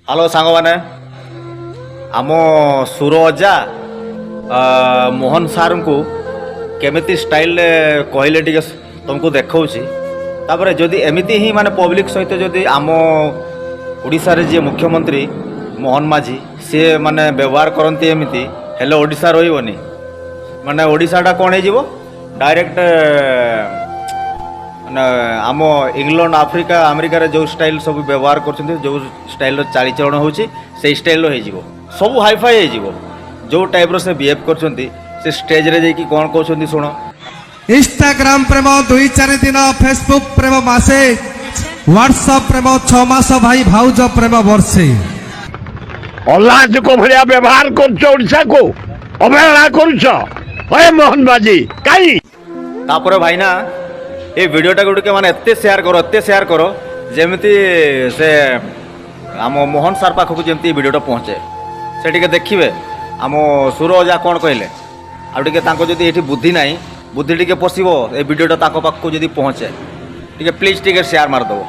Hello ସାଙ୍ଗମାନେ, ଆମ ସୁର ଅଜା ମୋହନ ସାର୍ଙ୍କୁ କେମିତି ଷ୍ଟାଇଲ୍ରେ କହିଲେ ଟିକେ ତୁମକୁ ଦେଖାଉଛି। ତାପରେ ଯଦି ଏମିତି ହିଁ ମାନେ ପବ୍ଲିକ୍ ସହିତ ଯଦି ଆମ ଓଡ଼ିଶାରେ ଯିଏ ମୁଖ୍ୟମନ୍ତ୍ରୀ ମୋହନ ମାଝୀ ସିଏ ମାନେ ବ୍ୟବହାର କରନ୍ତି ଏମିତି, ହେଲେ ଓଡ଼ିଶା ରହିବନି। ମାନେ ଓଡ଼ିଶାଟା କ'ଣ ହେଇଯିବ, ଡାଇରେକ୍ଟ ମାନେ ଆମ ଇଂଲଣ୍ଡ ଆଫ୍ରିକା ଆମେରିକାରେ ଯେଉଁ ଷ୍ଟାଇଲ୍ ସବୁ ବ୍ୟବହାର କରୁଛନ୍ତି, ଯେଉଁ ଷ୍ଟାଇଲ୍ର ଚାଲିଚଳନ ହେଉଛି ସେଇ ଷ୍ଟାଇଲ୍ର ହେଇଯିବ। ସବୁ ହାଇଫାଇ ହେଇଯିବ। ଯେଉଁ ଟାଇପ୍ର ସେ ବିହେଭ୍ କରୁଛନ୍ତି, ସେ ଷ୍ଟେଜ୍ରେ ଯାଇକି କ'ଣ କହୁଛନ୍ତି ଶୁଣ। इंस्टाग्राम प्रेम 2-4 दिन, फेसबुक प्रेम मासे, व्हाट्सएप प्रेम 6 मास, भाई भाउज प्रेम वर्षे। अल्लाह को भलिया व्यवहार करछा को अवहेला करछ हे मोहन बाजी काई। तापर भाई ना ये वीडियोटा गुड़िके माने एत्ते शेयर करो जेमती से आम मोहन सार पाखक जमती वीडियोटा पहुँचे से टिके देखिए आम सुर अजा कौन कहले आगे जदि ये बुद्धि ना बुद्धि टिके पशिबो ए वीडियोटा पाखक जदि पहुँचे टिके प्लीज टिके शेयर मारदेव।